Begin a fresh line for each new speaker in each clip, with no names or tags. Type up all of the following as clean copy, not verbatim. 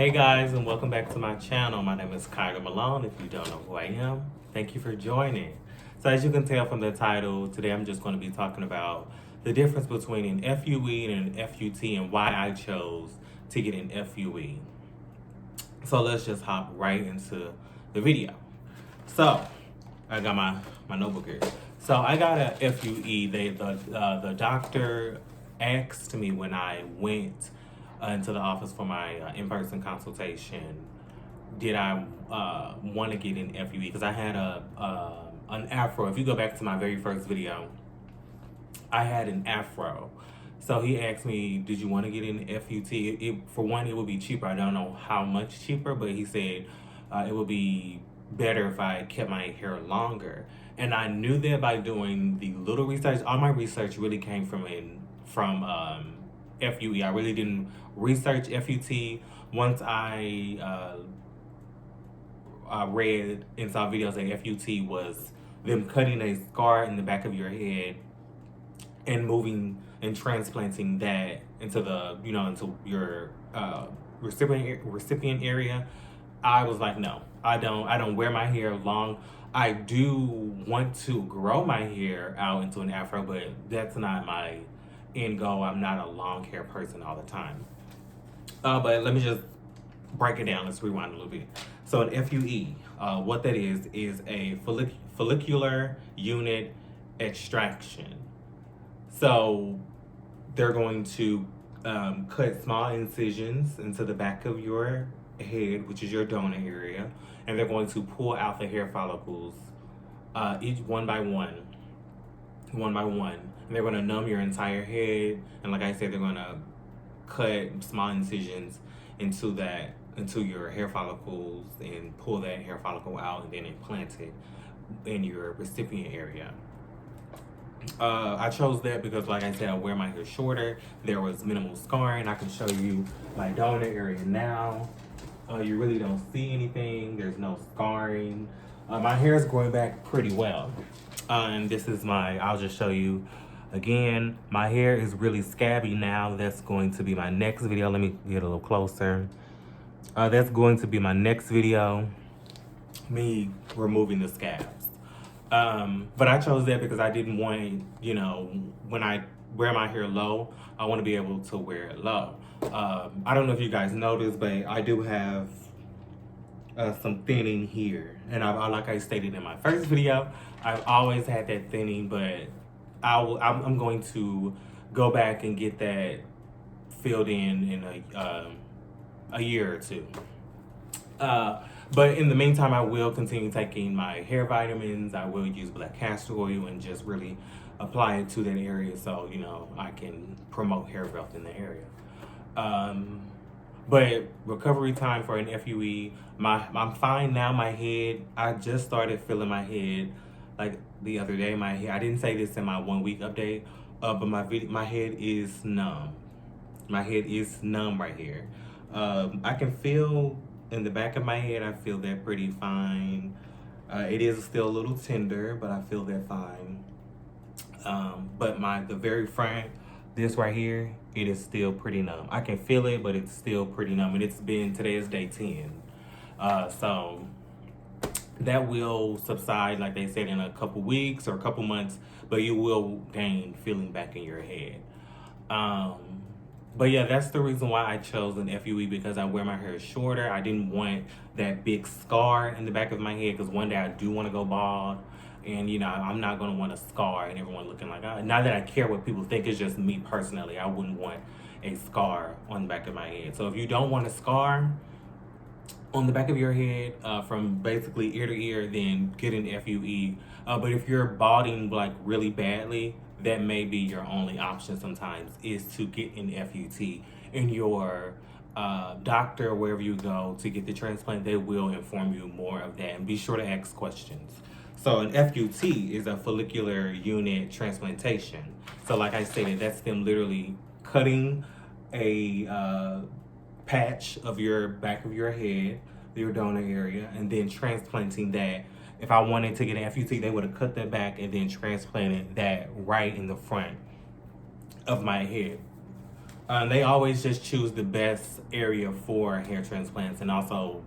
Hey guys, and welcome back to my channel. My name is Kyler Malone. If you don't know who I am, thank you for joining. So as you can tell from the title, today I'm just going to be talking about the difference between an FUE and an FUT and why I chose to get an FUE. So let's just hop right into the video. So I got my notebook here. So I got a FUE. The doctor asked me when I went into the office for my in-person consultation, did I want to get an FUE? Because I had an afro. If you go back to my very first video, I had an afro. So he asked me, did you want to get an FUT? For one, it would be cheaper. I don't know how much cheaper, but he said it would be better if I kept my hair longer. And I knew that by doing the little research. All my research really came from FUE. I really didn't research FUT. Once I read and saw videos that FUT was them cutting a scar in the back of your head and moving and transplanting that into the into your recipient area. I was like, no, I don't wear my hair long. I do want to grow my hair out into an afro, but that's not my end goal. I'm not a long hair person all the time. But let me just break it down. Let's rewind a little bit. So an FUE, what that is a follicular unit extraction. So they're going to cut small incisions into the back of your head, which is your donor area, and they're going to pull out the hair follicles, each one by one. And they're going to numb your entire head, and like I said, they're going to cut small incisions into your hair follicles and pull that hair follicle out and then implant it in your recipient area. I chose that because, like I said, I wear my hair shorter. There was minimal scarring. I can show you my donor area now. You really don't see anything. There's no scarring. My hair is growing back pretty well. And this is I'll just show you again. My hair is really scabby now. That's going to be my next video. Let me get a little closer. That's going to be my next video, me removing the scabs. But I chose that because I didn't want, when I wear my hair low, I want to be able to wear it low. I don't know if you guys noticed, but I do have some thinning here. And like I stated in my first video, I've always had that thinning, but I'm going to go back and get that filled in a year or two. But in the meantime, I will continue taking my hair vitamins. I will use black castor oil and just really apply it to that area so, I can promote hair growth in the area. But recovery time for an FUE, I'm fine now. My head, I just started feeling my head like the other day. My head, I didn't say this in my 1 week update, but my head is numb. My head is numb right here. I can feel in the back of my head, I feel that pretty fine. It is still a little tender, but I feel that fine. But the very front, this right here, it is still pretty numb. I can feel it, but it's still pretty numb. And today is day 10. So that will subside, like they said, in a couple weeks or a couple months, but you will gain feeling back in your head. But yeah, that's the reason why I chose an FUE, because I wear my hair shorter. I didn't want that big scar in the back of my head, because one day I do want to go bald. And, I'm not going to want a scar and everyone looking like, not that I care what people think, it's just me personally. I wouldn't want a scar on the back of my head. So if you don't want a scar on the back of your head from basically ear to ear, then get an FUE. But if you're balding like really badly, that may be your only option sometimes, is to get an FUT. And your doctor, wherever you go to get the transplant, they will inform you more of that. And be sure to ask questions. So an FUT is a follicular unit transplantation. So like I stated, that's them literally cutting a patch of your back of your head, your donor area, and then transplanting that. If I wanted to get an FUT, they would have cut that back and then transplanted that right in the front of my head. They always just choose the best area for hair transplants and also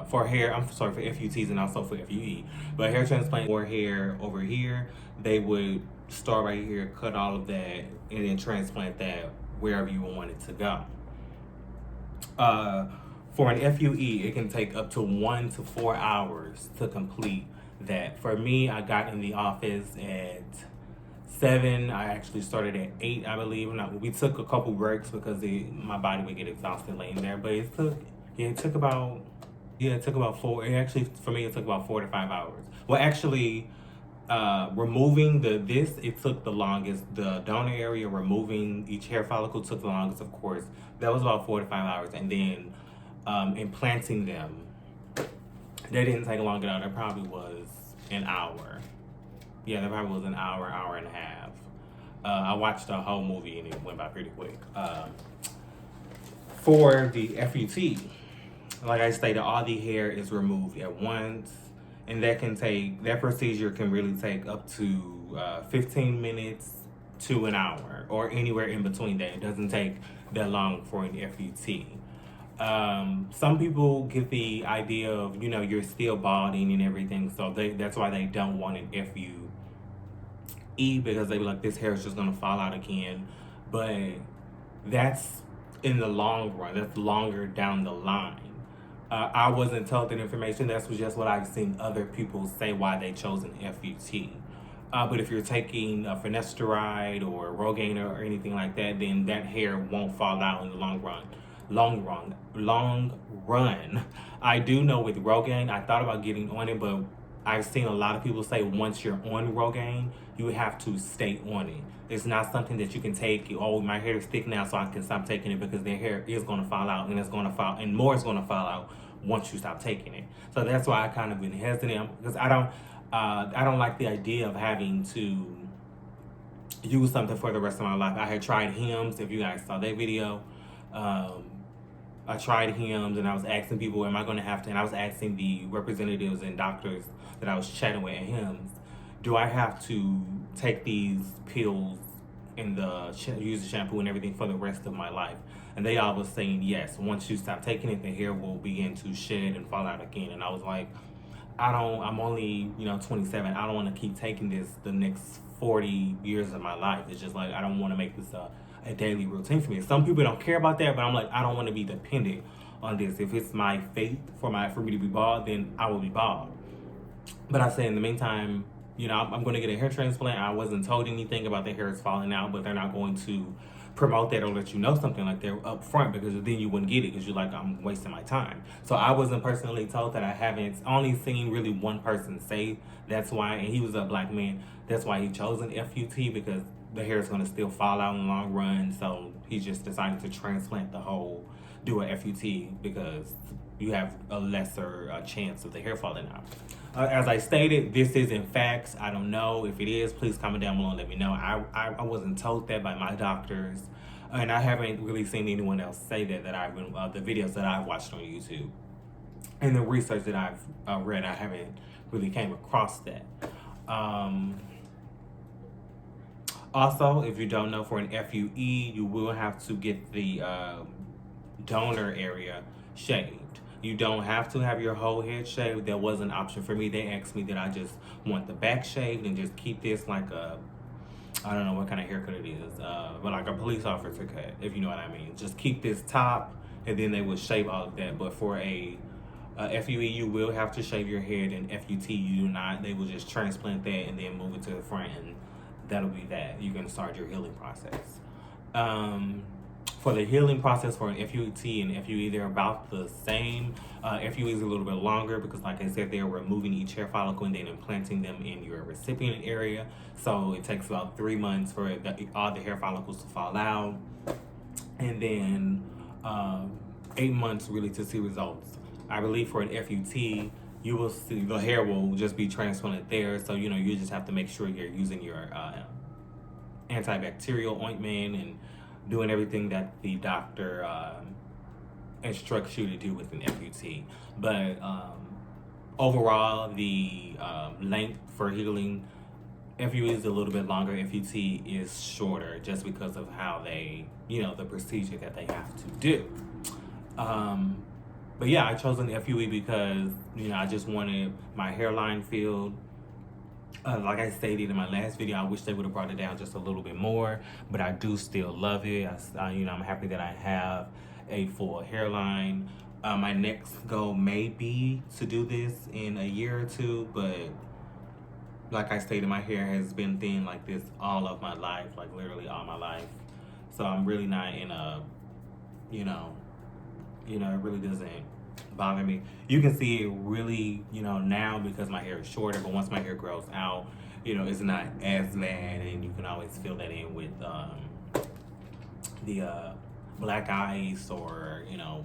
for hair. I'm sorry, for FUTs and also for FUE. But hair transplant or hair over here, they would start right here, cut all of that, and then transplant that wherever you want it to go. For an FUE, it can take up to 1 to 4 hours to complete that. For me, I got in the office at 7. I actually started at 8, I believe. We took a couple breaks because my body would get exhausted laying there. But it took about 4. For me, it took about 4 to 5 hours. Well, actually, removing it took the longest. The donor area, removing each hair follicle took the longest, of course. That was about 4 to 5 hours. And then implanting them, that didn't take long at all. That probably was an hour. Yeah, that probably was an hour and a half. I watched the whole movie and it went by pretty quick. For the FUT, like I stated, all the hair is removed at once, and that procedure can really take up to 15 minutes to an hour, or anywhere in between that. It doesn't take that long for an FUT. Some people get the idea of, you're still balding and everything, so that's why they don't want an FUE, because they be like, this hair is just gonna fall out again. But that's in the long run. That's longer down the line. I wasn't told that information. That's just what I've seen other people say why they chose an FUT. But if you're taking a finasteride or Rogaine or anything like that, then that hair won't fall out in the long run. Long run. I do know with Rogaine, I thought about getting on it, but I've seen a lot of people say once you're on Rogaine, you have to stay on it. It's not something that you can take. Oh, my hair is thick now, so I can stop taking it, because their hair is going to fall out, and more is going to fall out once you stop taking it. So that's why I kind of been hesitant, because I don't like the idea of having to use something for the rest of my life. I had tried Hims. If you guys saw that video, I tried Hims, and I was asking people, am I going to have to, and I was asking the representatives and doctors that I was chatting with at Hims, do I have to take these pills and use the shampoo and everything for the rest of my life? And they all was saying yes. Once you stop taking it, the hair will begin to shed and fall out again. And I was like, I'm only 27. I don't want to keep taking this the next 40 years of my life. It's just like, I don't want to make this a daily routine for me. Some people don't care about that, but I'm like, I don't want to be dependent on this. If it's my fate for me to be bald, then I will be bald. But I say in the meantime, I'm going to get a hair transplant. I wasn't told anything about the hairs falling out, but they're not going to promote that or let you know something like that up front, because then you wouldn't get it, because you're like, I'm wasting my time. So I wasn't personally told that. I haven't only seen really one person say that's why, and he was a black man. That's why he chose an FUT, because the hair is going to still fall out in the long run. So he just decided to transplant do a FUT, because you have a lesser chance of the hair falling out. As I stated, this isn't facts. I don't know. If it is, please comment down below and let me know. I wasn't told that by my doctors, and I haven't really seen anyone else say that I've been, the videos that I've watched on YouTube and the research that I've read, I haven't really came across that. Also, if you don't know, for an FUE, you will have to get the donor area shaved. You don't have to have your whole head shaved. That was an option for me. They asked me that I just want the back shaved and just keep this like I don't know what kind of haircut it is, but like a police officer cut, if you know what I mean. Just keep this top, and then they would shave all of that. But for a FUE, you will have to shave your head, and FUT, you do not. They will just transplant that and then move it to the front, and that'll be that. You can start your healing process. For the healing process for an FUT and FUE, they're about the same. FUE is a little bit longer because, like I said, they're removing each hair follicle and then implanting them in your recipient area. So it takes about 3 months for all the hair follicles to fall out. And then 8 months really to see results. I believe for an FUT, you will see the hair will just be transplanted there. So, you just have to make sure you're using your antibacterial ointment and doing everything that the doctor instructs you to do with an FUT. But overall, the length for healing FUE is a little bit longer, FUT is shorter, just because of how they, you know, the procedure that they have to do. But yeah, I chose an FUE because, you know, I just wanted my hairline filled. Like I stated in my last video, I wish they would have brought it down just a little bit more, but I do still love it. You know, I'm happy that I have a full hairline. My next goal may be to do this in a year or two, but like I stated, my hair has been thin like this all of my life, like literally all my life. So I'm really not in a, you know, it really doesn't bother me. You can see it really, you know, now because my hair is shorter, but once my hair grows out, you know, it's not as bad, and you can always fill that in with the black ice, or, you know,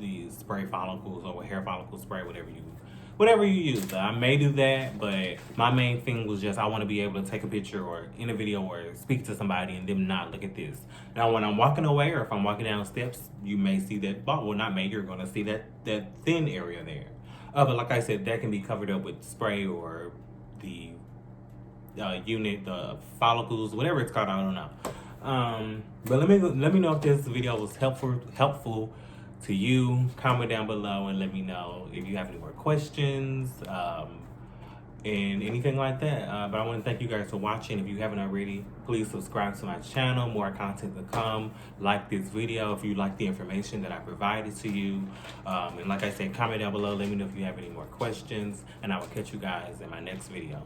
the spray follicles, or hair follicle spray, whatever you use. I may do that, but my main thing was just I want to be able to take a picture or in a video or speak to somebody and them not look at this. Now, when I'm walking away, or if I'm walking down steps, you may see that, well, not may, you're going to see that thin area there. But like I said, that can be covered up with spray, or the unit, the follicles, whatever it's called, I don't know. But let me know if this video was helpful to you. Comment down below and let me know if you have any more questions, and anything like that. But I want to thank you guys for watching. If you haven't already, please subscribe to my channel. More content to come. Like this video if you like the information that I provided to you. And like I said, comment down below. Let me know if you have any more questions, and I will catch you guys in my next video.